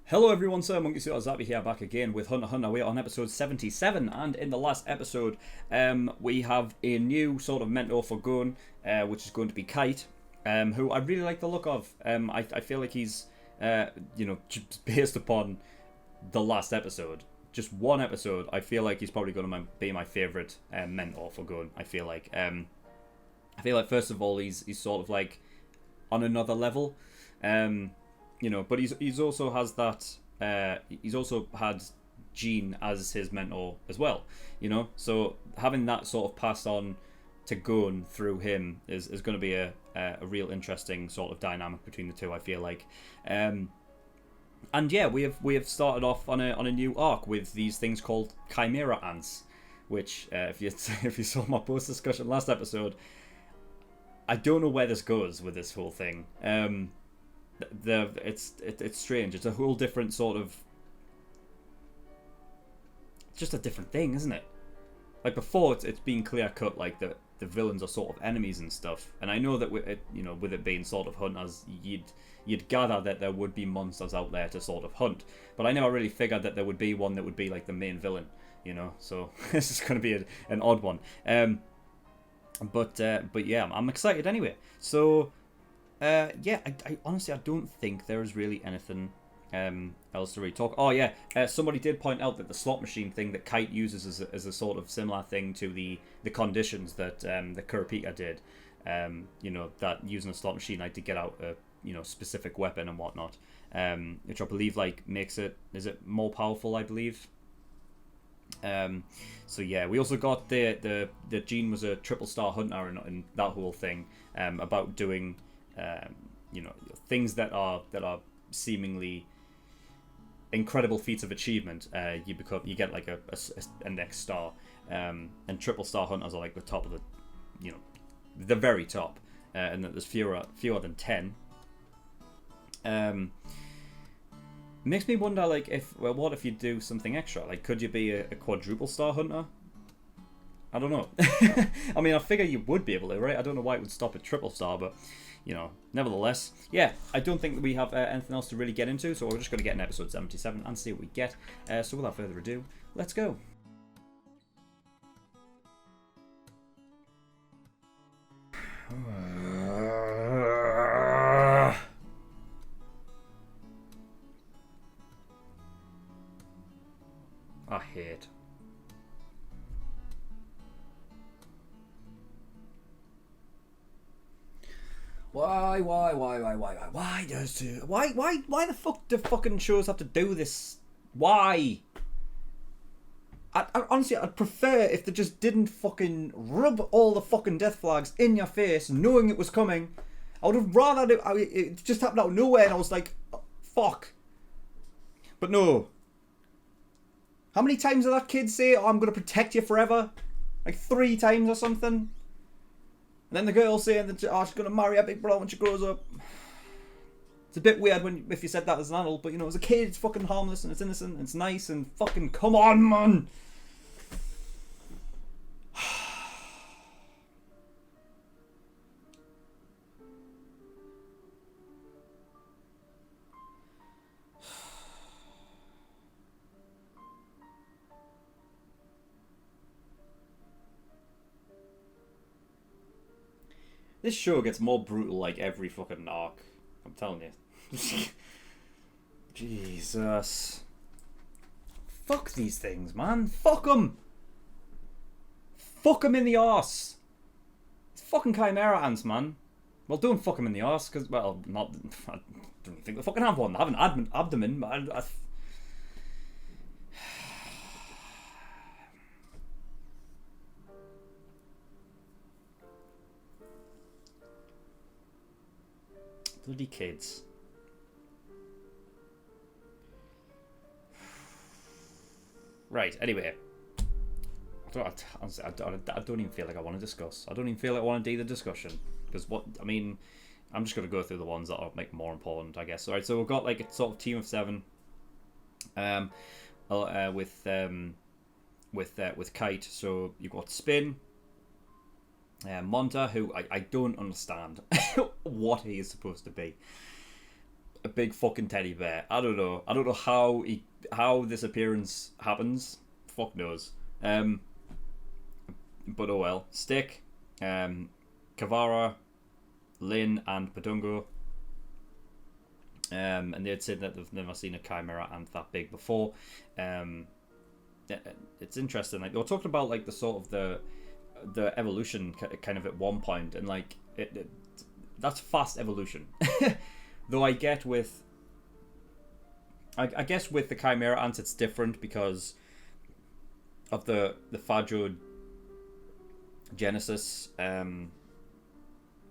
Hello everyone, SirMonkeySuit Zappy here, back again with Hunter x Hunter. We're on episode 77, and in the last episode, we have a new sort of mentor for Gun, which is going to be Kite, who I really like the look of. I feel like he's, just based upon the last episode, just one episode, I feel like he's probably going to be my favourite mentor for Gun. I feel like first of all, he's sort of like on another level. But he's also has that. He's also had Jean as his mentor as well. So having that sort of passed on to Gun through him is going to be a real interesting sort of dynamic between the two. I feel like, and yeah, we have started off on a new arc with these things called Chimera Ants, which if you saw my post discussion last episode, I don't know where this goes with this whole thing. It's strange. It's a whole different sort of, just a different thing, isn't it? Like before, it's been clear cut, like the villains are sort of enemies and stuff. And I know that with it being sort of hunters, you'd gather that there would be monsters out there to sort of hunt. But I never really figured that there would be one that would be like the main villain. So this is going to be an odd one. But yeah, I'm excited anyway. So. I honestly, I don't think there is really anything else to really talk. Oh yeah, somebody did point out that the slot machine thing that Kite uses is a sort of similar thing to the conditions that the Kurapika did. That using a slot machine like to get out a specific weapon and whatnot, which I believe like makes it more powerful, I believe. So yeah, we also got the Jean was a triple star hunter and that whole thing about doing. Things that are seemingly incredible feats of achievement. You get like a next star, and triple star hunters are like the top of the very top, and that there's fewer than 10. Makes me wonder, like, what if you do something extra? Like, could you be a quadruple star hunter? I don't know. I mean, I figure you would be able to, right? I don't know why it would stop at triple star, but nevertheless, yeah, I don't think that we have anything else to really get into, so we're just going to get in episode 77 and see what we get. So without further ado, let's go. I hate. Why the fuck do fucking shows have to do this? Why? Honestly, I'd prefer if they just didn't fucking rub all the fucking death flags in your face, knowing it was coming. I would have rather it just happened out of nowhere, and I was like, oh, fuck. But no. How many times did that kid say, "Oh, I'm gonna protect you forever"? Like 3 times or something. And then the girl saying that she's going to marry a big brother when she grows up. It's a bit weird if you said that as an adult, but as a kid, it's fucking harmless and it's innocent and it's nice and fucking come on, man. This show gets more brutal like every fucking arc. I'm telling you. Jesus. Fuck these things, man. Fuck them. Fuck them in the arse. It's fucking Chimera Ants, man. Well, don't fuck them in the arse, because, well, not. I don't even think they fucking have one. They have an abdomen, but bloody kids. Right, anyway. I don't even feel like I want to discuss. I don't even feel like I want to do the discussion. Because I'm just going to go through the ones that are like more important, I guess. Alright, so we've got like a sort of team of 7. With Kite. So you've got Spin. Monta, who I don't understand what he is supposed to be. a big fucking teddy bear. I don't know. I don't know how this appearance happens. Fuck knows. But oh well. Stick, Kavara, Lynn, and Padungo. And they'd said that they've never seen a chimera ant that big before. It's interesting. Like they were talking about like the sort of the evolution kind of at one point, and like that's fast evolution. Though I guess with the chimera ants it's different because of the phagogenesis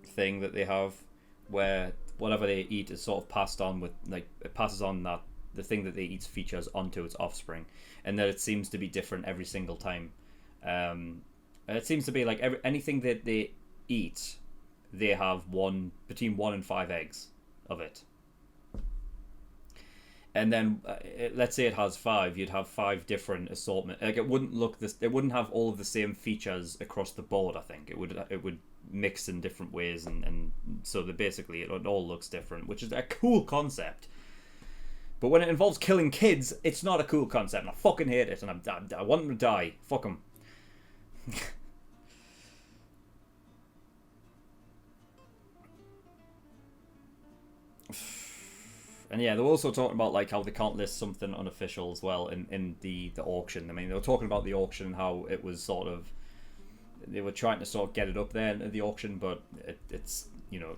thing that they have, where whatever they eat is sort of passed on with, like, it passes on that the thing that they eat features onto its offspring, and that it seems to be different every single time. It seems to be like anything that they eat, they have between 1 and 5 eggs of it. And then let's say it has 5, you'd have 5 different assortment. Like it wouldn't have all of the same features across the board. I think it would mix in different ways, and so that basically it all looks different, which is a cool concept. But when it involves killing kids, it's not a cool concept, and I fucking hate it, and I want them to die. Fuck them. And yeah, they're also talking about like how they can't list something unofficial as well in the auction. I mean, they were talking about the auction and how it was sort of, they were trying to sort of get it up there at the auction, but it's you know,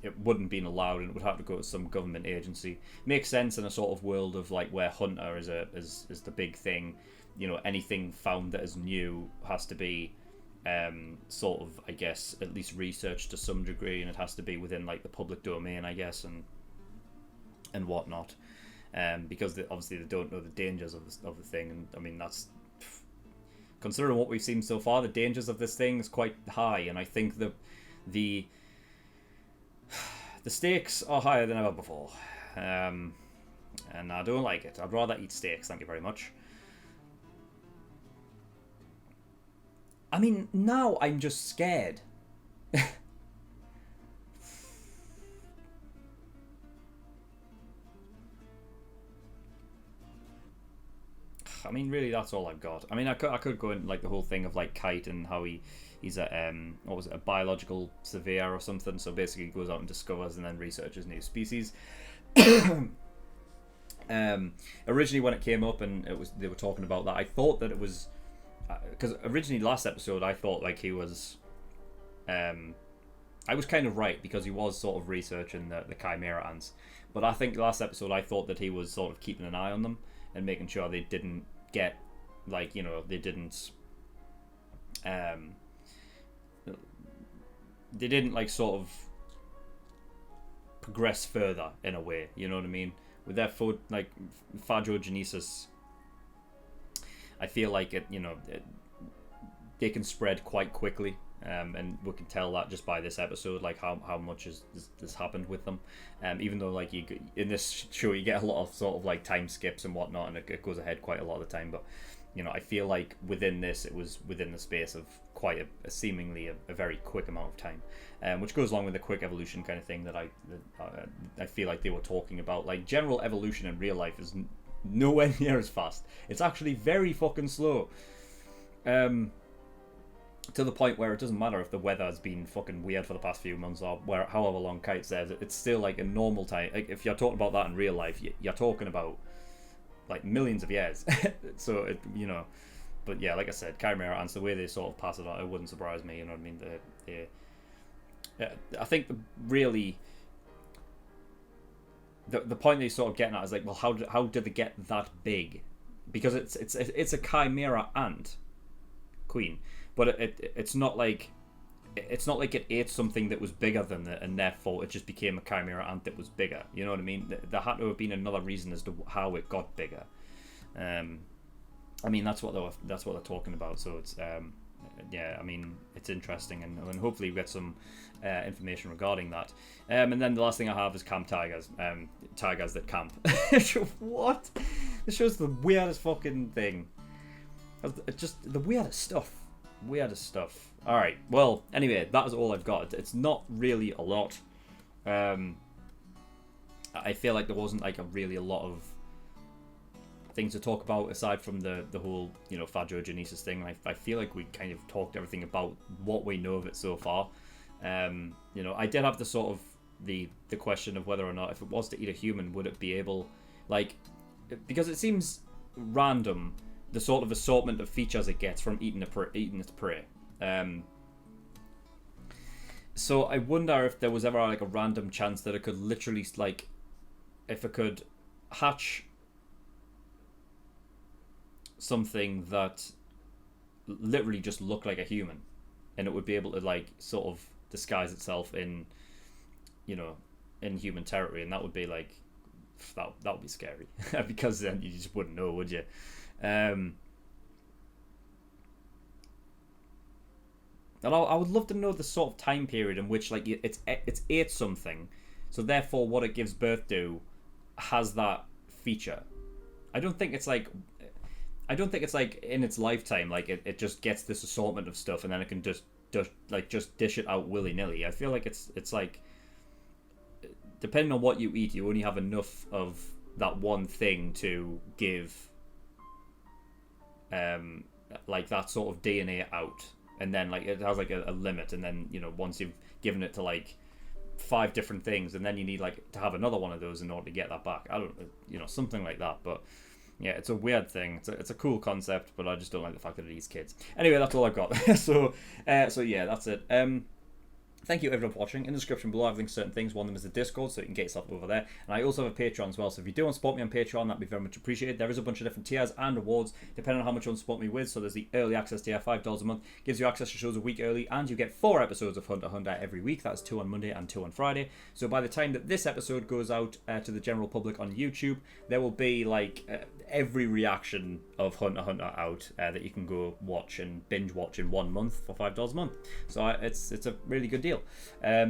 it wouldn't been allowed, and it would have to go to some government agency. Makes sense in a sort of world of like where hunter is the big thing. You know, anything found that is new has to be sort of, I guess, at least researched to some degree, and it has to be within like the public domain, I guess, and whatnot, because obviously they don't know the dangers of the thing. And I mean, that's, considering what we've seen so far, the dangers of this thing is quite high, and I think the stakes are higher than ever before, and I don't like it. I'd rather eat steaks, thank you very much. I mean, now I'm just scared. I mean, really, that's all I've got. I mean, I could go into like the whole thing of like Kite and how he's a what was it, a biological surveyor or something. So basically, he goes out and discovers and then researches new species. Originally, when it came up and they were talking about that, I thought that it was because originally last episode I thought like he was. I was kind of right because he was sort of researching the chimera ants, but I think last episode I thought that he was sort of keeping an eye on them and making sure they didn't get, like, you know, they didn't like sort of progress further in a way, you know what I mean, with their food, like phagogenesis. I feel like they can spread quite quickly, and we can tell that just by this episode, like how much has happened with them. Even though like in this show you get a lot of sort of like time skips and whatnot, and it goes ahead quite a lot of the time. But you know, I feel like within this, it was within the space of quite a seemingly a very quick amount of time, which goes along with the quick evolution kind of thing that I feel like they were talking about. Like general evolution in real life is nowhere near as fast. It's actually very fucking slow. To the point where it doesn't matter if the weather has been fucking weird for the past few months or however long Kite says, it's still like a normal time. Like if you're talking about that in real life, you're talking about like millions of years. So it, you know, but yeah, like I said, chimera ants, the way they sort of pass it on, it wouldn't surprise me. You know what I mean? I think the point they're sort of getting at is like, well, how did they get that big? Because it's a chimera ant queen. But it's not like it ate something that was bigger than it, and therefore it just became a chimera ant that was bigger. You know what I mean? There had to have been another reason as to how it got bigger. I mean, that's what they're talking about. So it's yeah, I mean, it's interesting, and hopefully we get some information regarding that. And then the last thing I have is camp tigers. Tigers that camp. What? This show's the weirdest fucking thing. Just the weirdest stuff. Alright, well, anyway, that is all I've got. It's not really a lot. I feel like there wasn't like a lot of things to talk about aside from the whole phagogenesis thing. I feel like we kind of talked everything about what we know of it so far. I did have the sort of the question of whether or not if it was to eat a human, would it be able, like, because it seems random the sort of assortment of features it gets from eating its prey. So I wonder if there was ever like a random chance that it could literally, like, if it could hatch something that literally just looked like a human, and it would be able to like sort of disguise itself in human territory, and that would be like that would be scary because then you just wouldn't know, would you? And I would love to know the sort of time period in which like it's ate something, so therefore what it gives birth to has that feature. I don't think it's like in its lifetime, like it just gets this assortment of stuff and then it can just dish it out willy-nilly. I feel like it's like, depending on what you eat, you only have enough of that one thing to give like that sort of DNA out, and then like it has like a limit, and then once you've given it to like 5 different things, and then you need like to have another one of those in order to get that back. I don't something like that. But yeah, it's a weird thing. It's a cool concept, but I just don't like the fact that it eats kids. Anyway, that's all I've got. So yeah, that's it. Thank you everyone for watching. In the description below, I've linked certain things. One of them is the Discord, so you can get yourself over there. And I also have a Patreon as well, so if you do want to support me on Patreon, that'd be very much appreciated. There is a bunch of different tiers and rewards, depending on how much you want to support me with. So there's the early access tier, $5 a month, gives you access to shows a week early, and you get 4 episodes of Hunter x Hunter every week. That's 2 on Monday and 2 on Friday. So by the time that this episode goes out to the general public on YouTube, there will be like every reaction of Hunter x Hunter out that you can go watch and binge watch in 1 month for $5 a month. So it's a really good deal. I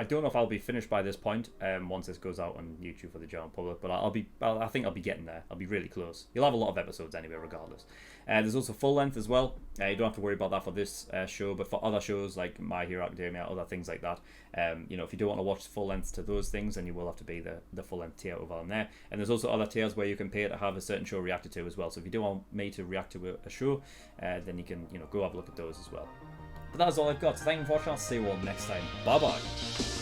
don't know if I'll be finished by this point once this goes out on YouTube for the general public, but I think I'll be getting there. I'll be really close. You'll have a lot of episodes anyway, regardless. There's also full length as well. You don't have to worry about that for this show, but for other shows like My Hero Academia, other things like that, if you do want to watch full length to those things, then you will have to be the full length tier over on there. And there's also other tiers where you can pay to have a certain show reacted to as well. So if you do want me to react to a show, then you can go have a look at those as well. But that's all I've got. So thank you for watching. I'll see you all next time. Bye bye.